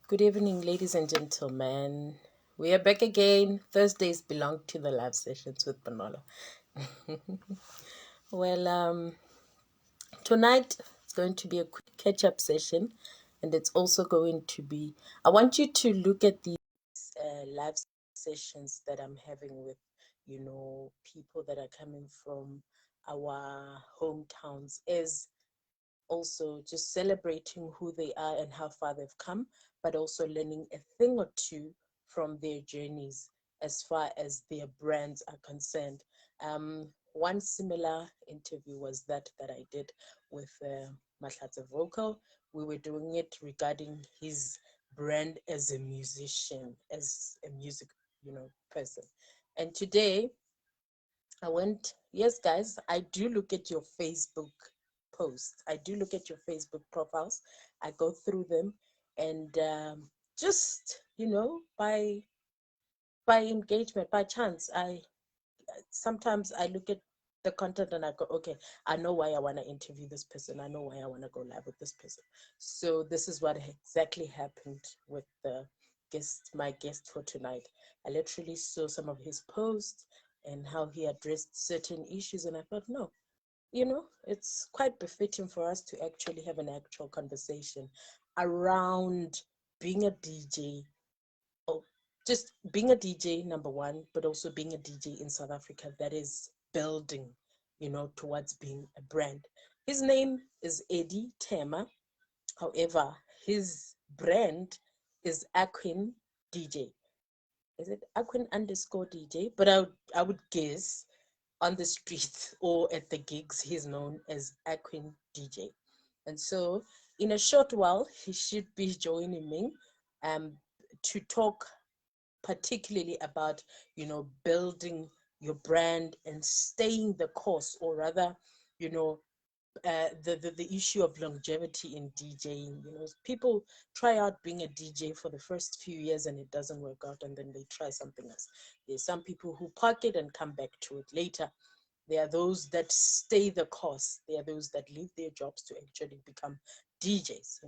Good evening, ladies and gentlemen. We are back again. Thursdays belong to the live sessions with Bonolo. Well, tonight it's going to be a quick catch-up session, and it's also going to be. I want you to look at these live sessions that I'm having with, people that are coming from our hometowns as also just celebrating who they are and how far they've come, but also learning a thing or two from their journeys as far as their brands are concerned. One similar interview was that I did with Mahlatse Vocal. We were doing it regarding his brand as a musician, as a music, person. And today yes, guys, I do look at your Facebook posts. I do look at your Facebook profiles. I go through them and just, by engagement, by chance, sometimes I look at the content and I go, okay, I know why I want to interview this person. I know why I want to go live with this person. So this is what exactly happened with my guest for tonight. I literally saw some of his posts and how he addressed certain issues, and I thought, no, it's quite befitting for us to actually have an actual conversation around being a DJ, or just being a DJ, number one, but also being a DJ in South Africa that is building, towards being a brand. His name is Eddie Thema. However, his brand is Acquin DJ. Is it Acquin _DJ? But I would guess on the streets or at the gigs, he's known as Acquin DJ. And so in a short while, he should be joining me to talk particularly about, building your brand and staying the course, or rather, the issue of longevity in DJing. People try out being a DJ for the first few years and it doesn't work out, and then they try something else. There's some people who park it and come back to it later. There are those that stay the course. There are those that leave their jobs to actually become DJs,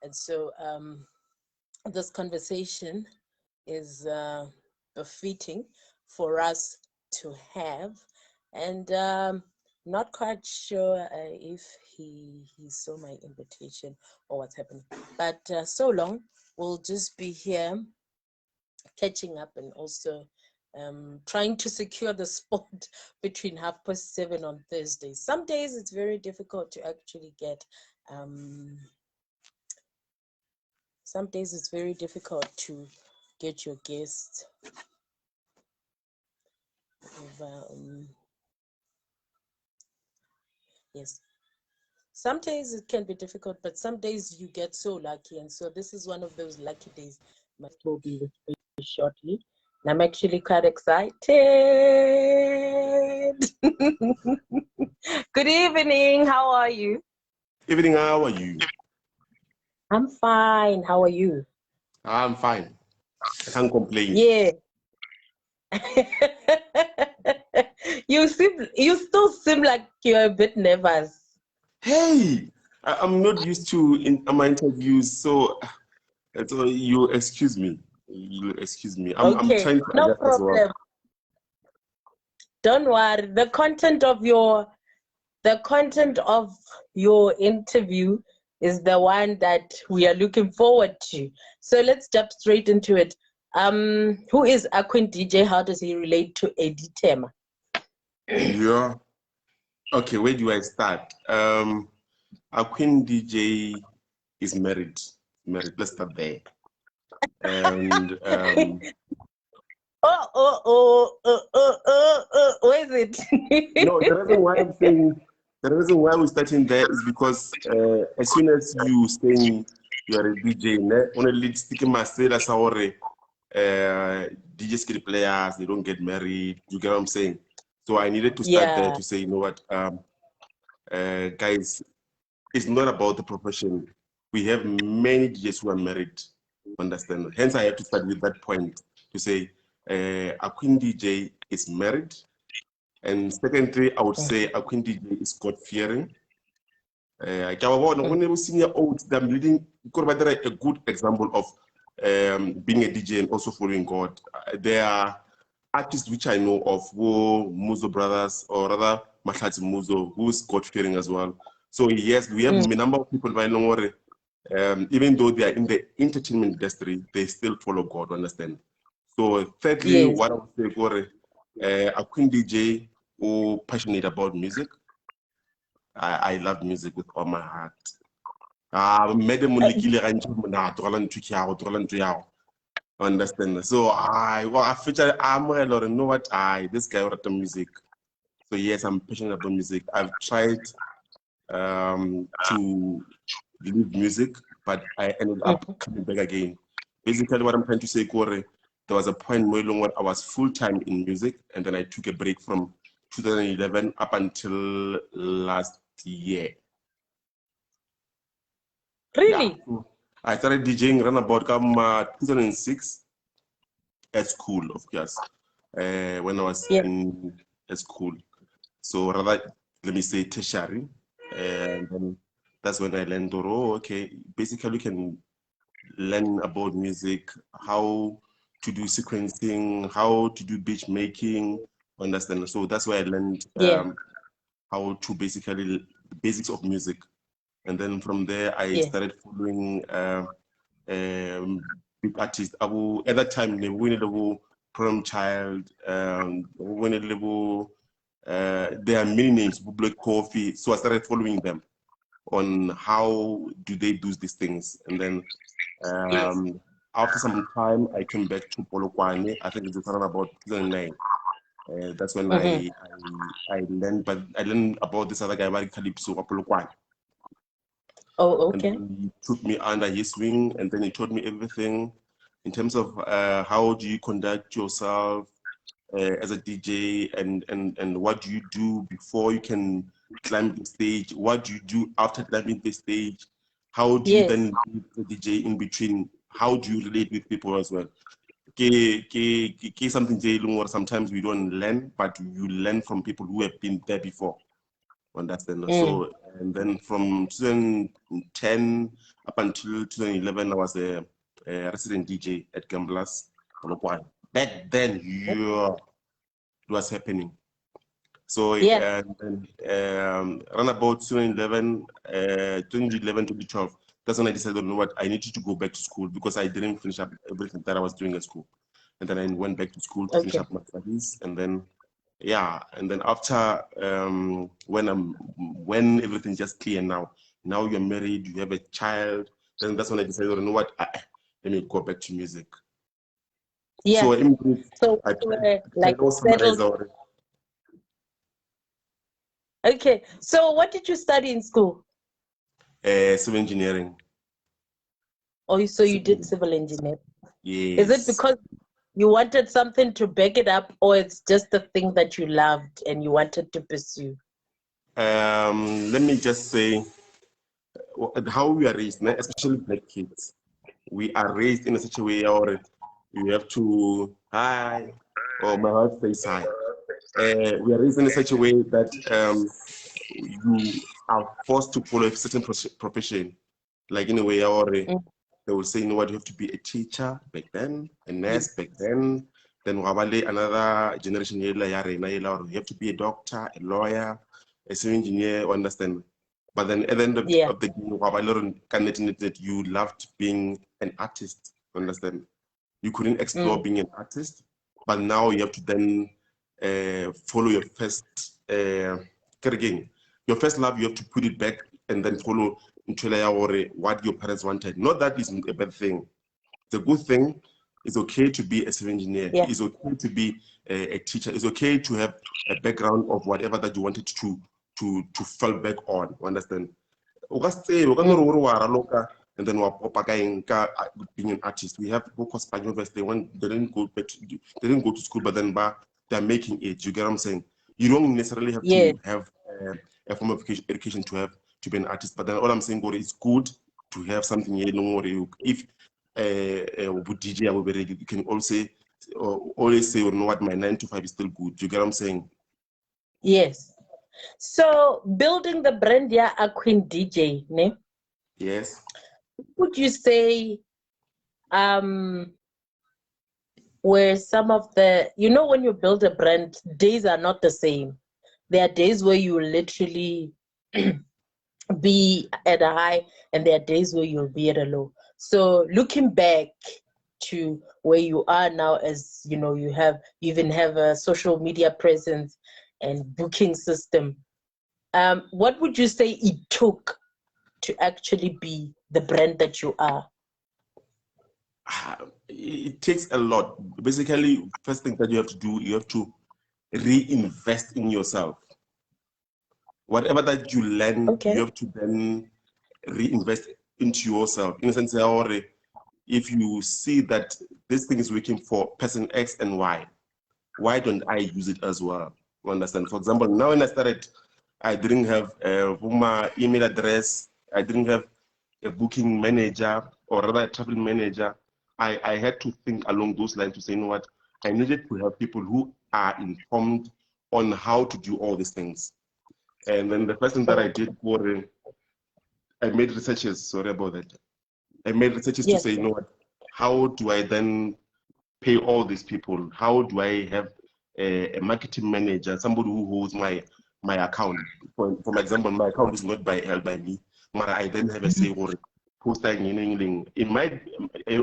And so this conversation is befitting for us to have. And not quite sure if he saw my invitation or what's happening. But so long, we'll just be here catching up and also trying to secure the spot between 7:30 on Thursdays. Some days it's very difficult to actually get. Some days it's very difficult to get your guests. Yes. Some days it can be difficult, but some days you get so lucky. And so this is one of those lucky days. Will be with me shortly. And I'm actually quite excited. Good evening. How are you? Evening, how are you? I'm fine. How are you? I'm fine. I can't complain. Yeah. You still seem like you're a bit nervous. Hey, I'm not used to my interviews, so you excuse me. I'm trying to no adjust as problem. well. Don't worry. The content of your interview is the one that we are looking forward to. So let's jump straight into it. Who is Acquin DJ? How does he relate to Eddie Thema? Yeah. Okay, where do I start? Acquin DJ is married. Let's start there. And where is it? No, the reason why we're starting there is because as soon as you saying you are a DJ, only sticking my status or DJ skill players, they don't get married. You get what I'm saying? So I needed to start there to say, you know what, guys, it's not about the profession. We have many DJs who are married. Understand? Hence, I have to start with that point to say, Acquin DJ is married. And secondly, I would say Acquin DJ is God-fearing. I'm leading a good example of being a DJ and also following God. There are artists which I know of, who Muzo brothers, or rather Mahlati Muzo, who's God-fearing as well. So yes, we have a number of people by Longore, even though they are in the entertainment industry, they still follow God, understand? So thirdly, Yes. what I would say, Gore, Acquin DJ, who passionate about music. I love music with all my heart. Understand? So I feature I'm a lot, know what this guy wrote the music. So yes, I'm passionate about music. I've tried to leave music, but I ended up coming back again. Basically, what I'm trying to say, Corey, there was a point where I was full-time in music, and then I took a break from 2011 up until last year. Really? Yeah. I started DJing around about 2006 at school, of course, when I was in school. So rather, let me say tertiary, and then that's when I learned, okay, basically you can learn about music, how to do sequencing, how to do beat making, understand? So that's why I learned how to basically the basics of music. And then from there, I started following big artists. At that time, they win a level Prom Child, win a level. There are many names, Black Coffee. So I started following them on how do they do these things. And then after some time, I came back to Polokwane. I think it was around about 2009. That's when I learned, but I learned about this other guy, Calypso, Polokwane. Oh, okay. And then he took me under his wing, and then he taught me everything in terms of how do you conduct yourself as a DJ, and what do you do before you can climb the stage? What do you do after climbing the stage? How do you then lead the DJ in between? How do you relate with people as well? Something sometimes we don't learn, but you learn from people who have been there before. Understand? So, and then from 2010 up until 2011, I was a resident DJ at Gamblas. Back then, it was happening. So, and then around about 2011, 2012, that's when I decided, you know what, I needed to go back to school because I didn't finish up everything that I was doing at school. And then I went back to school to finish up my studies, and then and then after when everything's just clear now you're married, you have a child, then that's when I decided, you know what, let me go back to music. So in brief, I like settled. Okay, so what did you study in school? Civil engineering. Oh, so you did civil engineering? Yes. Is it because you wanted something to back it up, or it's just the thing that you loved and you wanted to pursue? Let me just say how we are raised, especially black kids. We are raised in such a way where you have to hi, or my wife says hi. We are raised in such a way that you are forced to follow a certain profession, like in a way where they will say, you know what, you have to be a teacher back then, a nurse back then another generation, you have to be a doctor, a lawyer, a civil engineer, understand? But then at the end of the day, that you loved being an artist, understand? You couldn't explore being an artist, but now you have to then follow your first your first love. You have to put it back and then follow what your parents wanted. Not that is a bad thing. It's a good thing. It's okay to be a civil engineer. It's okay to be a teacher. It's okay to have a background of whatever that you wanted to fall back on. Understand? And then being an artist. We have people they didn't go to school, but then they're making it. You get what I'm saying? You don't necessarily have to have a form of education to be an artist. But then all I'm saying, it's good to have something here. If DJ, you can also always say, you know what, my 9 to 5 is still good. You get what I'm saying? Yes. So building the brand, Acquin DJ, ne? Yes. Would you say where some of the, you know, when you build a brand, days are not the same. There are days where you will literally be at a high, and there are days where you'll be at a low. So looking back to where you are now, as you know, you even have a social media presence and booking system. What would you say it took to actually be the brand that you are? It takes a lot. Basically, first thing that you have to do, you have to reinvest in yourself. Whatever that you learn, Okay. you have to then reinvest into yourself. In a sense, if you see that this thing is working for person X and Y, why don't I use it as well? You understand? For example, now when I started, I didn't have my email address. I didn't have a booking manager or rather a travel manager. I had to think along those lines to say, you know what, I needed to have people who are informed on how to do all these things. And then the first thing that I did was I made researches, sorry about that. I made researches to say, you know what, how do I then pay all these people? How do I have a marketing manager, somebody who holds my account? For example, my account is not held by me, but I then have a say or posting in it might,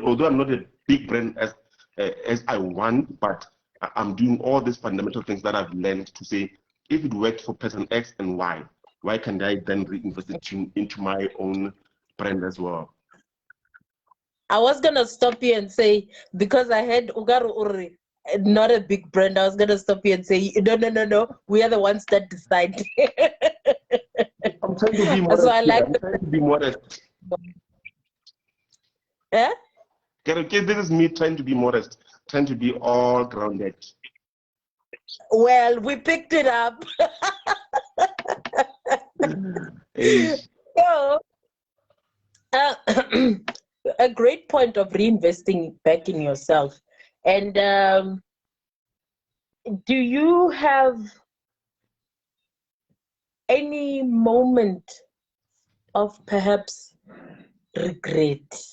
although I'm not a big brand as I want, but I'm doing all these fundamental things that I've learned to say, if it worked for person X and Y, why can't I then reinvest it into my own brand as well? I was gonna stop you and say, because I had Ugaru Uri, not a big brand, I was gonna stop you and say, no, we are the ones that decide. I'm trying to be modest. So I like I'm trying to be modest. Yeah? Okay, this is me trying to be modest, trying to be all grounded. Well, we picked it up. So, a great point of reinvesting back in yourself. And do you have any moment of perhaps regret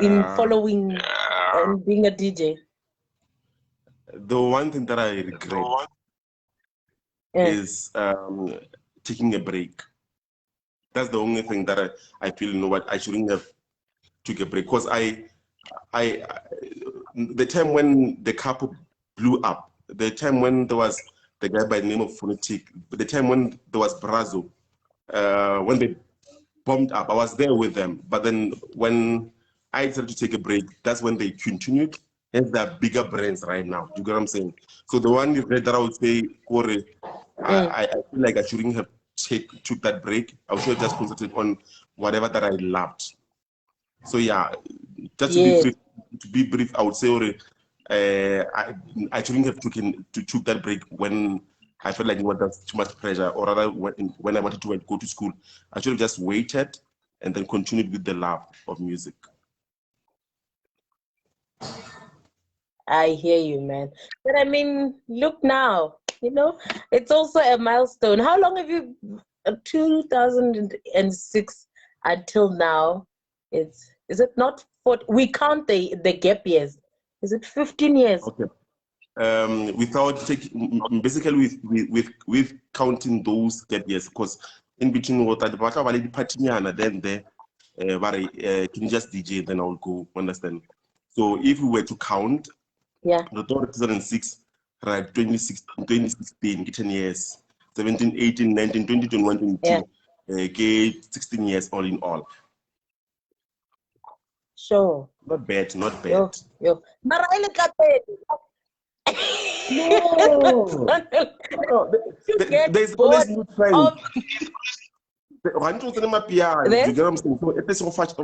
in following and being a DJ? The one thing that I regret is taking a break. That's the only thing that I feel, you know what, I shouldn't have took a break, because the time when the couple blew up, the time when there was the guy by the name of Phonetic, the time when there was Brazo, when they bombed up, I was there with them. But then when I decided to take a break, that's when they continued. And they're bigger brands right now. You get what I'm saying? So the one that I would say, Kore, I feel like I shouldn't have took that break. I should have just concentrated on whatever that I loved. So yeah, just to be brief, I would say, I shouldn't have took that break when I felt like it was too much pressure, or rather when I wanted to go to school. I should have just waited and then continued with the love of music. I hear you, man. But I mean, look now, you know, it's also a milestone. How long have you, 2006 until now? Is it not 40? We count the gap years. Is it 15 years? Okay. Without taking, basically with counting those gap years, because in between what the party then there, can you just DJ, then I'll go, understand? So if we were to count, the 2006, right, 2016, 10 years, 17, 18, 19, 20, 21, 22, 16 years all in all. Sure. Not bad, not bad. Yo. No. There's always new trends. One to the piano, you get what I'm saying? So it is so much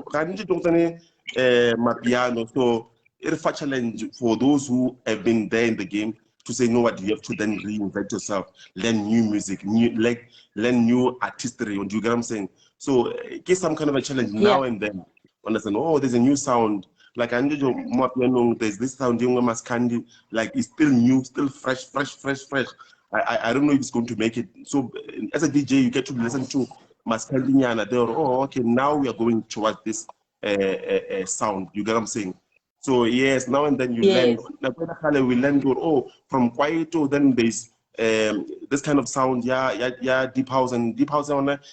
piano. So it's a challenge for those who have been there in the game to say, you know what, you have to then reinvent yourself, learn new music, learn new artistry. Do you get what I'm saying? So get some kind of a challenge now and then. Understand? Oh, there's a new sound. Like I need more piano. There's this sound. Like it's still new, still fresh. I don't know if it's going to make it. So as a DJ, you get to listen to Maskandinyana there. Oh, okay, now we are going towards this sound. You get what I'm saying? So yes, now and then you Yes. learn. We learn from Kwaito, then there's this kind of sound, yeah, deep house, and deep house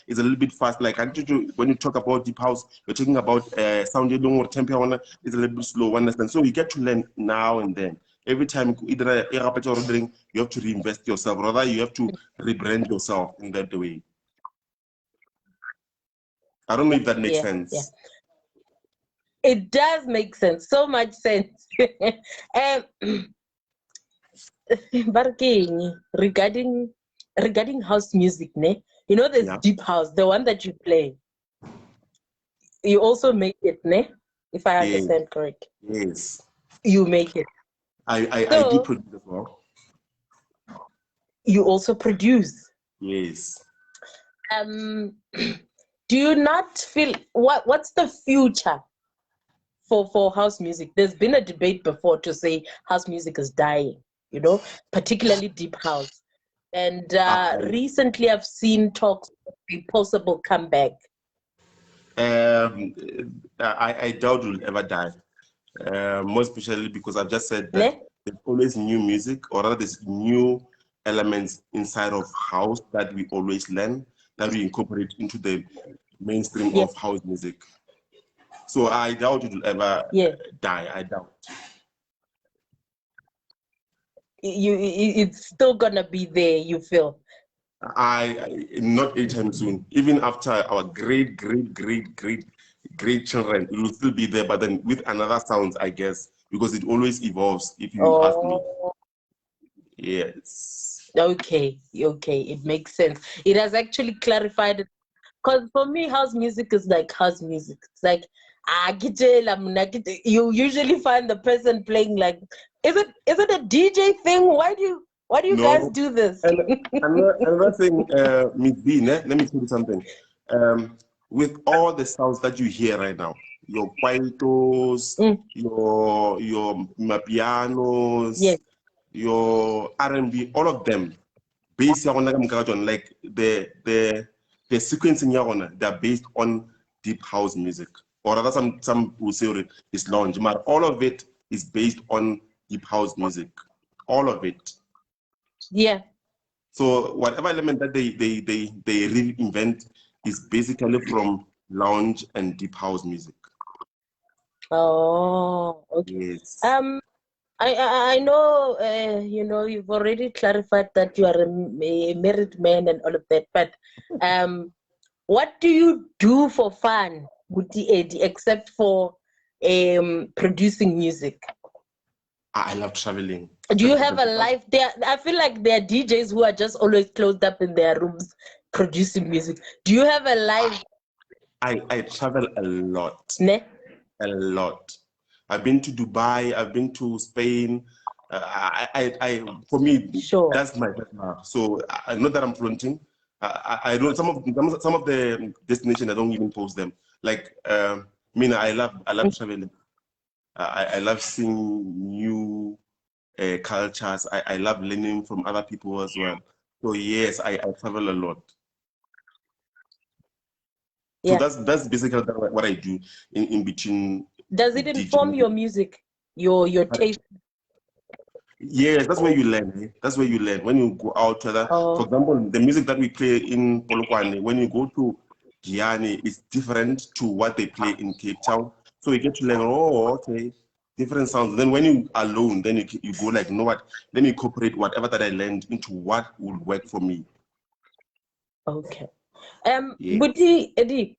is a little bit fast. Like when you talk about deep house, you're talking about sound or tempo is a little bit slow. Understand? So you get to learn now and then. Every time either you have to reinvest yourself, rather you have to rebrand yourself in that way. I don't know if that makes sense. Yeah. It does make sense. So much sense. Regarding house music, ne? You know there's deep house, the one that you play. You also make it, ne? If I understand correct. Yes. You make it. I do produce as well. You also produce. Yes. Do you not feel what's the future for house music? There's been a debate before to say house music is dying, you know, particularly deep house. And recently I've seen talks of a possible comeback. I doubt it will ever die. More especially because I've just said that there's always new music, or rather there's new elements inside of house that we always learn, that we incorporate into the mainstream of house music. So I doubt it will ever die. I doubt. It's still gonna be there, you feel? Not anytime soon. Even after our great children, it will still be there, but then with another sounds, I guess, because it always evolves, if you ask me. Yes. Okay, it makes sense. It has actually clarified it, because for me, house music is like house music. It's like you usually find the person playing like, is it a DJ thing? Why do you guys do this? And another thing, Miss B, let me tell you something. With all the sounds that you hear right now, your kwaitos, your mapianos, your R&B, all of them, based on like the sequencing, they're based on deep house music, or rather some will say it's lounge, but all of it is based on deep house music, all of it. Yeah. So whatever element that they reinvent is basically from lounge and deep house music. Oh, okay. Yes. I know, you know, you've already clarified that you are a married man and all of that, but what do you do for fun, Buti Eddie, except for producing music? I love traveling. Do you have a life there? I feel like there are DJs who are just always closed up in their rooms producing music. Do you have a life? I travel a lot. Ne? A lot. I've been to Dubai. I've been to Spain. For me, that's my love. So I know that I'm fronting. I know some of the destinations I don't even post them. Like Mina, I love traveling. I love seeing new cultures. I love learning from other people as well. So yes, I travel a lot. So that's basically what I do in between. Does it inform your music, your taste? Yes, that's where you learn. Eh? That's where you learn when you go out to other. For example, the music that we play in Polokwane, when you go to Guyana, is different to what they play in Cape Town. So you get to learn. Oh, okay, different sounds. Then when you are alone, then you go like, you know what? Let me incorporate whatever that I learned into what will work for me. Okay. Buti Eddie,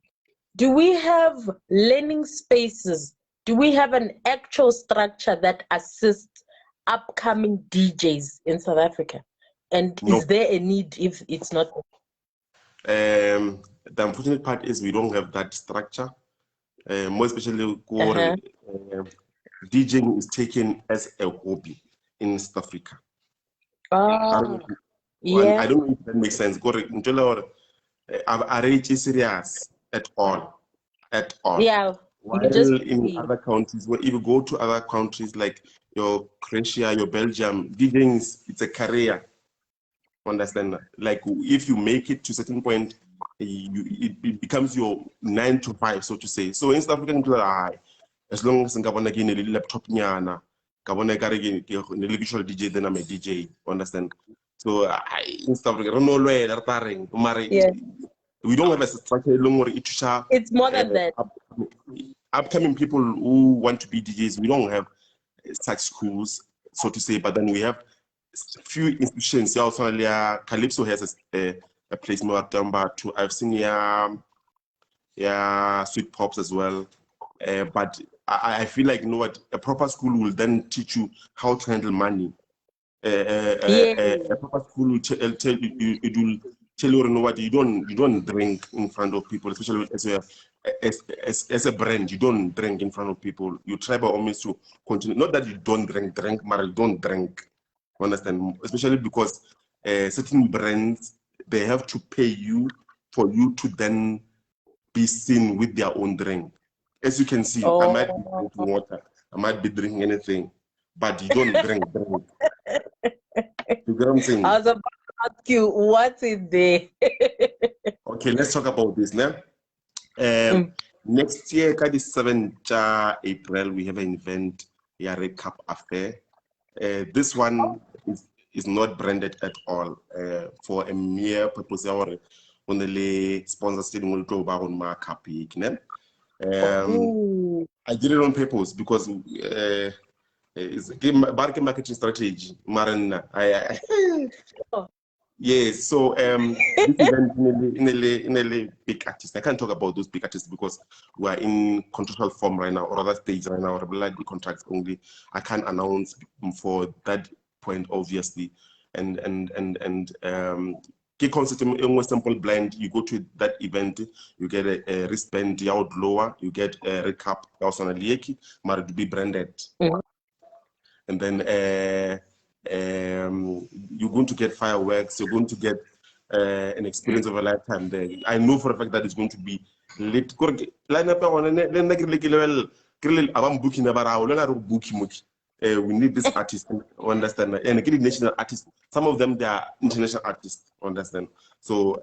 do we have learning spaces? Do we have an actual structure that assists upcoming DJs in South Africa? And is there a need if it's not? The unfortunate part is we don't have that structure. More especially, DJing is taken as a hobby in South Africa. I don't know if that makes sense. Are serious at all? At all. Yeah. While in other countries, if you go to other countries like your Croatia, your Belgium, DJing it's a career. Understand that? Like if you make it to a certain point, it becomes your 9 to 5, so to say. So in South Africa, as long as I want to get a laptop, I want to get a visual DJ, then I'm a DJ. Understand? So in South Africa, I don't know where we don't have a structure. It's more than that. Upcoming people who want to be DJs, we don't have such schools, so to say, but then we have few institutions. Also, Calypso has a place more at Dumba too. I've seen Sweet Pops as well. But I feel like, you know what, a proper school will then teach you how to handle money. A proper school will tell you, it will tell you, you know what, you don't drink in front of people, especially as a brand. You don't drink in front of people. You try by all means to continue. Not that you don't drink, but you don't drink. Understand? Especially because certain brands, they have to pay you for you to then be seen with their own drink. As you can see, I might be drinking water, I might be drinking anything, but you don't drink. You get what I'm saying? I was about to ask you, what's in there? Okay, let's talk about this now. Next year, the 7th April, we have an event, a Red Cup affair. This one is not branded at all for a mere purpose. Our only sponsors will go back on my cup. I did it on purpose because it's a marketing strategy. Yes, so this event in a big artist. I can't talk about those big artists because we are in contractual form right now, or other stage right now, or like the contracts only. I can't announce for that point, obviously. Key concept in simple blend. You go to that event, you get a wristband out lower, you get a recap also on a lieki, but to be branded. And then you're going to get fireworks, you're going to get an experience of a lifetime there. I know for a fact that it's going to be lit. We need this artist, understand? And getting national artists. Some of them, they are international artists, understand? So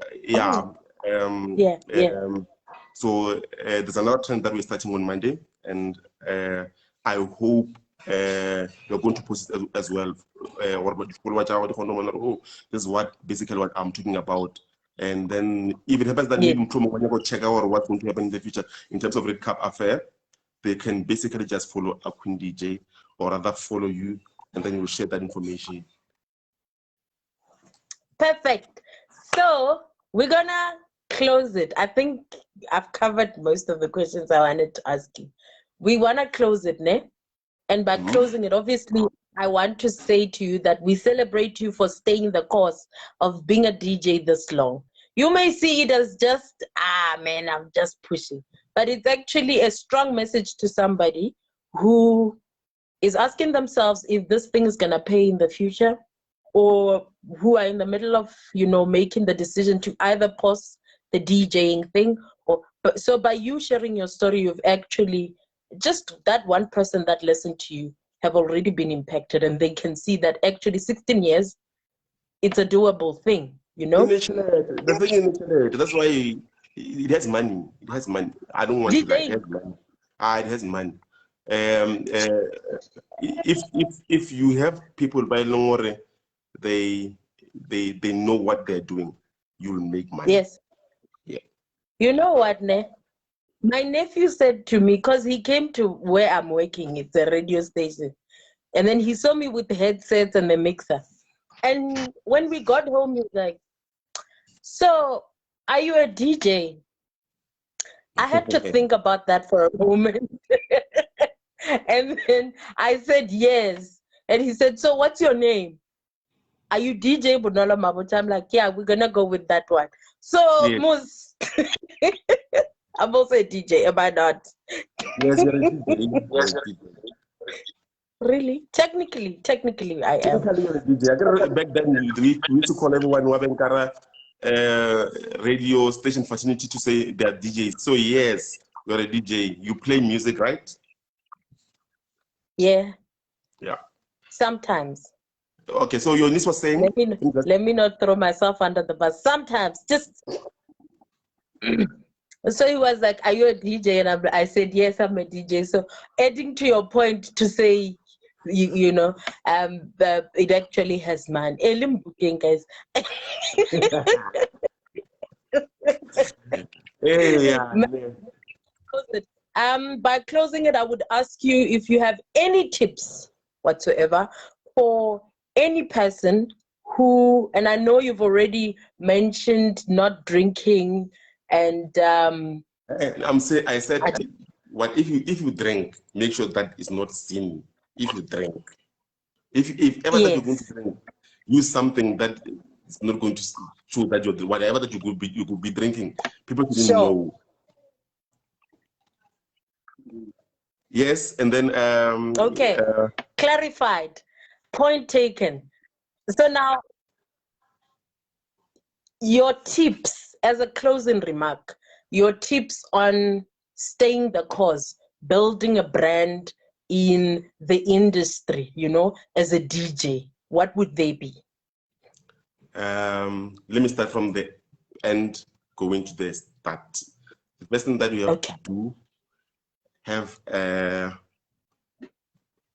so there's another trend that we're starting on Monday, and I hope you're going to post it as well. This is basically what I'm talking about. And then if it happens that maybe go check out what's going to happen in the future in terms of Red Cup affair, they can basically just follow Acquin DJ or rather follow you, and then you'll share that information. Perfect. So we're gonna close it. I think I've covered most of the questions I wanted to ask you. We wanna close it, ne? And by closing it, obviously, I want to say to you that we celebrate you for staying the course of being a DJ this long. You may see it as just, man, I'm just pushing. But it's actually a strong message to somebody who is asking themselves if this thing is going to pay in the future, or who are in the middle of, making the decision to either pause the DJing thing. So by you sharing your story, you've actually, just that one person that listened to you have already been impacted, and they can see that actually 16 years, it's a doable thing, The thing is, that's why it has money. It has money. I don't want to like, it has money. It has money. If you have people by long, they know what they're doing, you'll make money. Yes. Yeah. You know what, Ne? My nephew said to me, because he came to where I'm working, it's a radio station, and then he saw me with the headsets and the mixer. And when we got home, he was like, so are you a DJ? I had to think about that for a moment. And then I said, yes. And he said, so what's your name? Are you DJ Bonolo Mabotja? I'm like, yeah, we're going to go with that one. So, Mus, I'm also a DJ, am I not? Yes, you're a DJ. Really? Technically, I am. Back then, we used to call everyone Wabenkara radio station facility to say they're DJs. So, yes, you're a DJ. You play music, right? Yeah. Yeah. Sometimes. Okay, so your niece was saying... Let me not throw myself under the bus. Sometimes, just So he was like, "Are you a DJ?" And I said, "Yes, I'm a DJ." So adding to your point to say, you know, it actually has man. Booking, guys. By closing it, I would ask you if you have any tips whatsoever for any person who, and I know you've already mentioned not drinking, and I said, what if you drink, make sure that is not sin. If you drink, if ever that you're going to drink, use something that is not going to show that you're whatever that you could be drinking. People didn't know. Yes, and then okay, clarified, point taken. So now, your tips as a closing remark, your tips on staying the course, building a brand in the industry, you know, as a DJ, what would they be? Let me start from the end, going to the start. The first thing that you have to do, have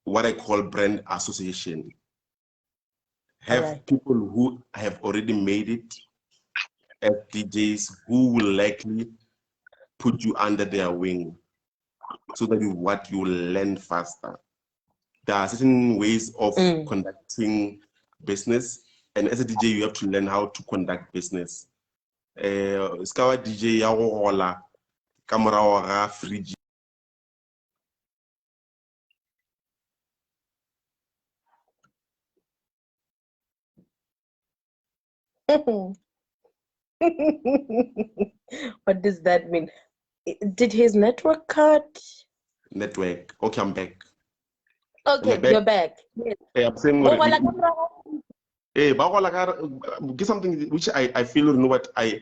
what I call brand association. Have people who have already made it as DJs who will likely put you under their wing so that you learn faster. There are certain ways of conducting business, and as a DJ you have to learn how to conduct business. Ska DJ ya go gola ka morago ga fridge. What does that mean? Did his network cut? Network. Okay, I'm back. Okay, you're back. Yes. Hey, I'm saying get something which I feel, you know what, I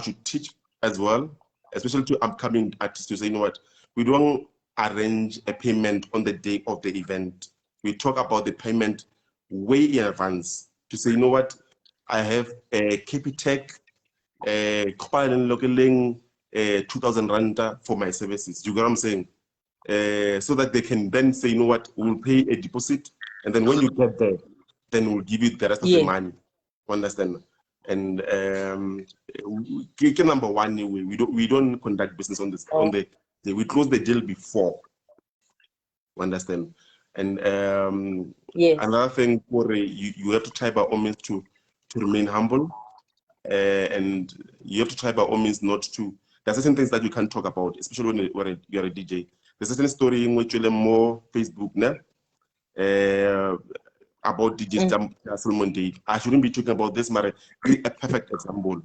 should teach as well, especially to upcoming artists, to say, you know what, we don't arrange a payment on the day of the event. We talk about the payment way in advance to say, you know what, I have a Capitec, 2,000 rand for my services. You get what I'm saying? So that they can then say, you know what, we'll pay a deposit, and then when you get there, then we'll give you the rest of the money. Understand? And number one, we don't conduct business on this we close the deal before. Understand? And another thing, you have to try by all means to remain humble, and you have to try by all means not to. There are certain things that you can't talk about, especially when you're a DJ. There's a certain story in which you'll more Facebook now about DJs Solomon Day. I shouldn't be talking about this, but a perfect example.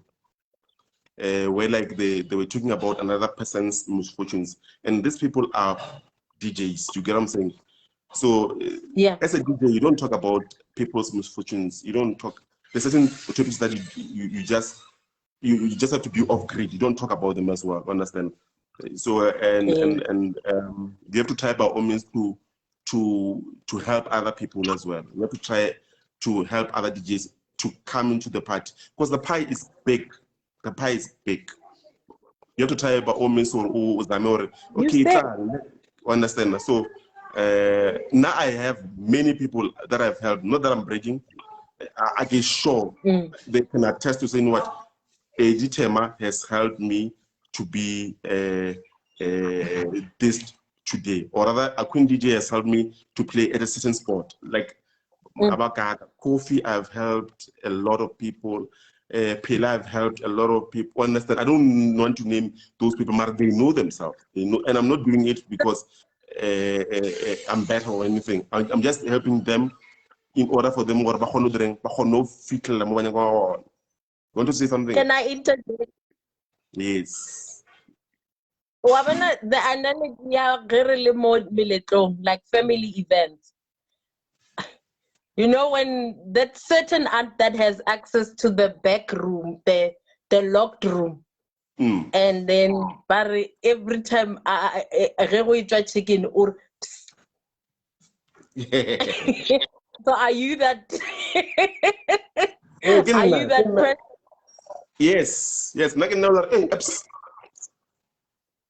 Where like they were talking about another person's misfortunes, and these people are DJs. You get what I'm saying? So as a DJ, you don't talk about people's misfortunes. You don't talk. There's certain topics that you just have to be off grid. You don't talk about them as well. Understand? So you have to try by all means to help other people as well. You have to try to help other DJs to come into the party, because the pie is big. The pie is big. You have to try by all means understand. So now I have many people that I've helped. Not that I'm bragging. I get sure they can attest to saying what Eddie Thema has helped me to be this today, or rather Acquin DJ has helped me to play at a certain sport. Like Kofi, I've helped a lot of people. Pela, I've helped a lot of people. Understand? I don't want to name those people, but they know themselves. They know, and I'm not doing it because I'm better or anything. I'm just helping them in order for them. You want to say something? Can I interject? Yes. The analogy like family events. You know, when that certain aunt that has access to the back room, the locked room, and then every time I try chicken or so are you that? Are you that person? Yes. Not another. Hey,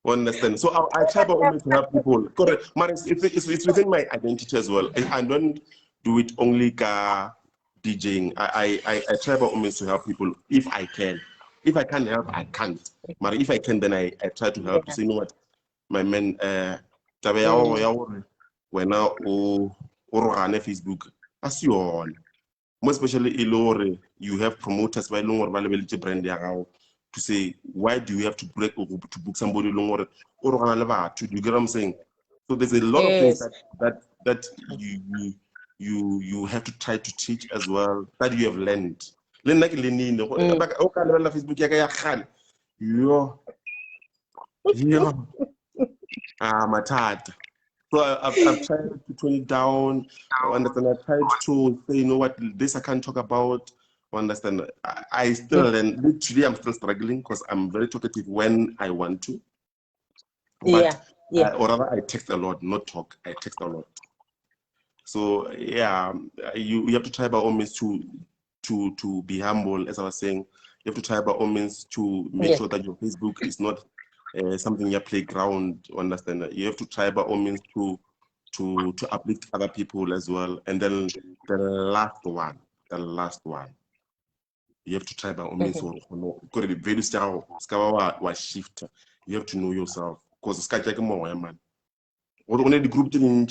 understand? So I try by always to help people. Correct. But it's within my identity as well. I don't do it only DJing. I try by always to help people if I can. If I can't help, I can't. But if I can, then I try to help to say, you know what, my man, when now or on Facebook, as you all. Most especially you have promoters by long or valuable brand to say, why do you have to break or to book somebody long or to do you get what I'm saying? So there's a lot of things that you have to try to teach as well that you have learned. So I've tried to tone it down. Understand? I tried to say, you know what, this I can't talk about. Understand? I still, and literally, I'm still struggling because I'm very talkative when I want to. But or rather, I text a lot, not talk. I text a lot. So yeah, you have to try by all means to be humble, as I was saying. You have to try by all means to make sure that your Facebook is not something your playground. Understand? You have to try by all means to uplift other people as well. And then the last one, you have to try by all means to shift. You have to know yourself because it's kind of more, man. One of the group on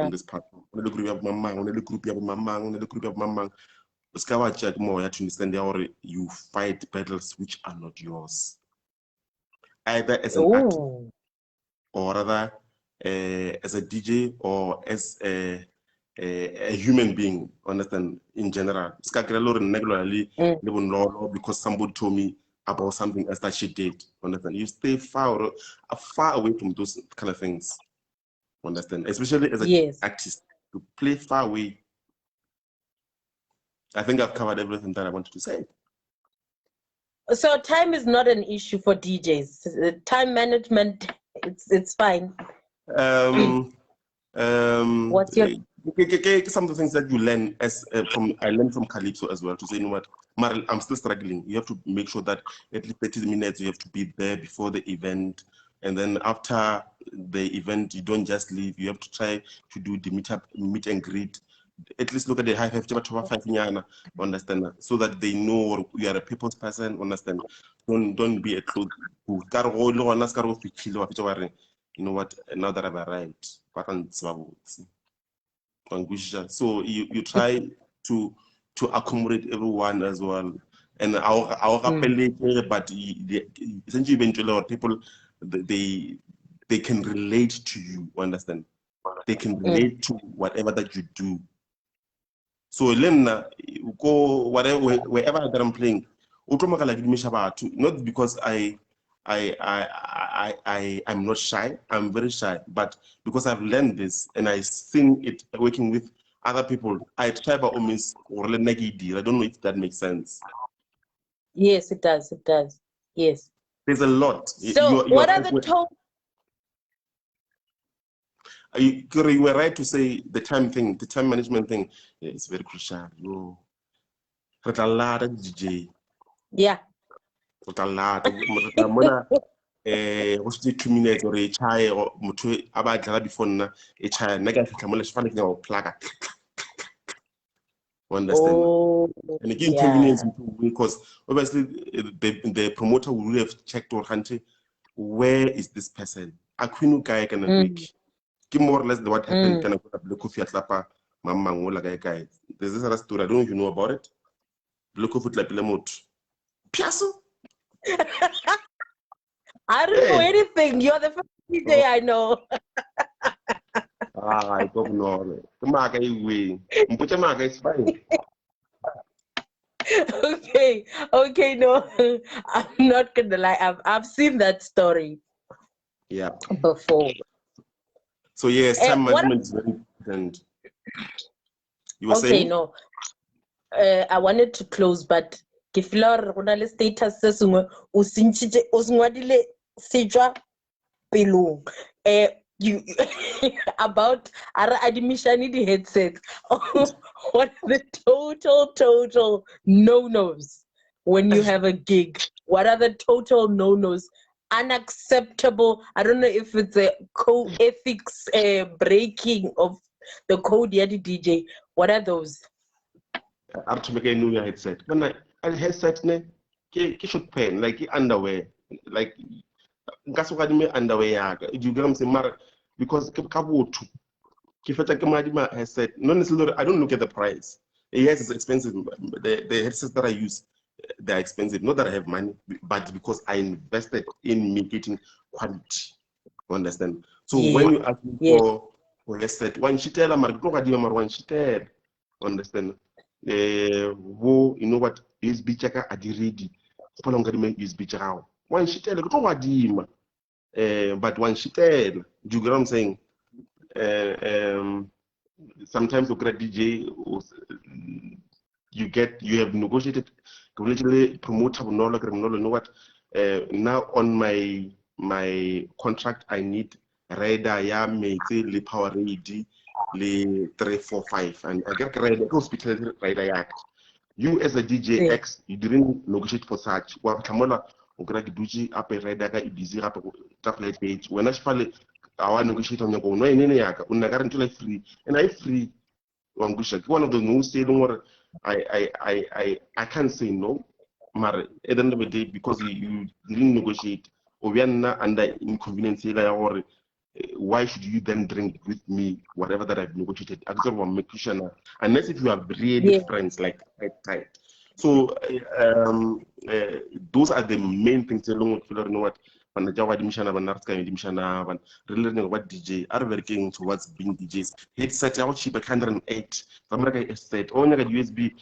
this platform. One of the group of mama, one of the group of mama, one of the group of mama. Check more. You have to understand that you fight battles which are not yours. Either as an artist or rather as a DJ or as a human being, understand, in general. Because somebody told me about something else that she did, understand. You stay far away from those kind of things, understand, especially as an artist, to play far away. I think I've covered everything that I wanted to say. So time is not an issue for DJs. Time management, it's fine. What's your some of the things that you learn I learned from Calypso as well, to say, you know what, Maril, I'm still struggling. You have to make sure that at least 30 minutes you have to be there before the event, and then after the event you don't just leave. You have to try to do the meet and greet. At least look at the high five, understand, so that they know you are a people's person, understand. Don't be a close. You know what, now that I've arrived, so you try to accommodate everyone as well. And our but essentially eventually people they can relate to you, understand? They can relate to whatever that you do. So Lemna go wherever that I'm playing, not because I'm not shy. I'm very shy, but because I've learned this and I've seen it working with other people, I try by all means or I don't know if that makes sense. Yes, it does. It does. Yes. There's a lot. So what are the total? You were right to say the time management thing. Yeah, it's very crucial. DJ. Yeah. What's the 2 minutes or a chai or about before a chai negative plug. Understand? And again, convenience because obviously the promoter will have checked or hunted, where is this person? Acquin guy can week. Give more or less what happened. Can I put up the coffee at Lapa? Mamma, guy. There's this other story. I don't know if you know about it. Look of it like Lemot. Piasso? I don't know anything. You're the first DJ I know. I don't know. The market way. Put your market is fine. Okay, no. I'm not gonna lie. I've seen that story. Yeah. Before. So yes, time management is very important. You were saying? No. I wanted to close, but if you status says you about admission in the headset. What are the total no-nos when you have a gig? What are the total no-nos? Unacceptable. I don't know if it's a ethics breaking of the code yet DJ. What are those? I have to make a new headset. When I headset ne, should pen like underwear, like me underwear. Do you get what I'm saying? Because kabutu, kifeta kama headset. Not necessarily. I don't look at the price. Yes, it's expensive. The headsets that I use, they're expensive. Not that I have money, but because I invested in me getting quality. You understand? So when you ask me for headset, one shitela one shitel. Understand? You know what? USB checker ready. USB checker. One shitel, but one shitel. Do you get what I'm saying? Sometimes you get DJ, you have negotiated, promoter, you know what? Now on my contract, I need radar, le power ready, le 345, and I get radar, hospital radar. You as a DJ X, you didn't negotiate for such. Well, Kamola, Duji up a radar, busy up a page. When I want to negotiate on your own, no, free, and I free. One of the news say, don't worry, I can't say no, but at the end of the day, because you didn't negotiate, or we are not under inconvenience, or why should you then drink with me whatever that I've negotiated? I just want to make sure, unless if you are really friends, like tight. So those are the main things. You know what? When really what DJ are working towards being DJs. Headset out cheap 108. I'm like a set. Only like USB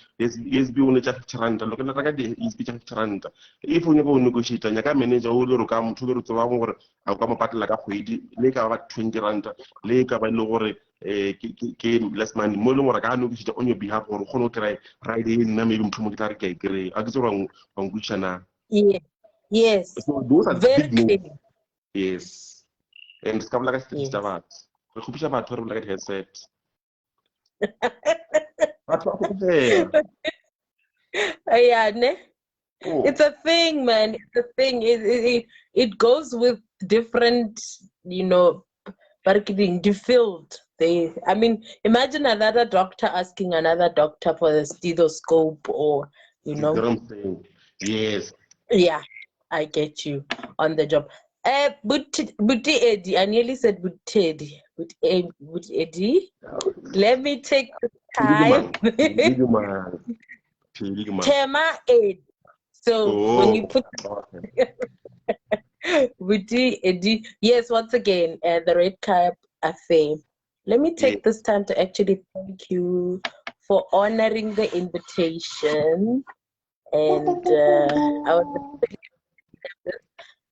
only just randa. Look at the USB randa. If we never negotiate, and you can manage all the come to the one I'll come apart like a hoodie, like about 20 randa, like about lower less money, more on your behalf or Hono try riding Namilum Tumutari Gray. I guess wrong on Guchana. Yes. So those are very big moves. Yes. And it's come like a stitch about. The Kupisha about like a headset. Yeah, ne? It's a thing, man. It's a thing. It goes with different, marketing, field. I mean, imagine another doctor asking another doctor for the stethoscope or, You know what I'm saying? Yes. Yeah, I get you on the job. Buti Eddie, I nearly said Buti Eddie. Buti Eddie, let me take the time. Thema Eddie. So when you put Buti Eddie, yes, once again, the red cap affair. Let me take this time to actually thank you for honoring the invitation. And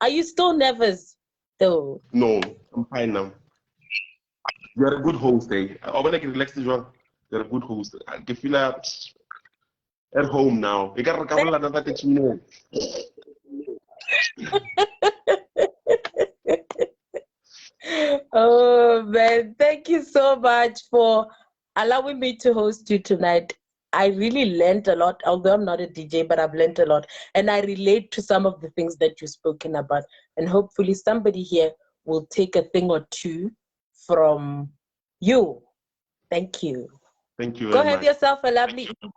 are you still nervous, though? No, I'm fine now. You're a good host, eh? I want to get relaxed. You're a good host. I can feel at home now. You got a couple of another 10 minutes. Oh, man. Thank you so much for allowing me to host you tonight. I really learned a lot, although I'm not a DJ, but I've learned a lot. And I relate to some of the things that you've spoken about. And hopefully somebody here will take a thing or two from you. Thank you. Thank you. Go have yourself a lovely evening.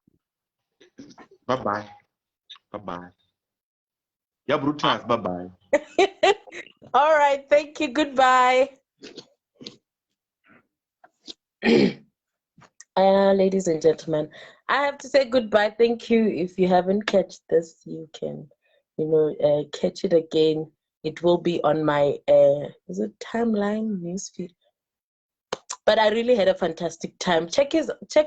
Bye-bye. Bye-bye. Yeah, Brutus. Bye-bye. All right. Thank you. Goodbye. Ladies and gentlemen, I have to say goodbye. Thank you. If you haven't catch this, you can, catch it again. It will be on my timeline newsfeed. But I really had a fantastic time. Check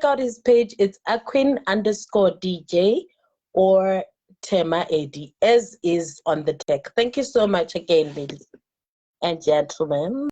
out his page. It's Acquin _DJ or Thema Eddie, as is on the tech. Thank you so much again, ladies and gentlemen.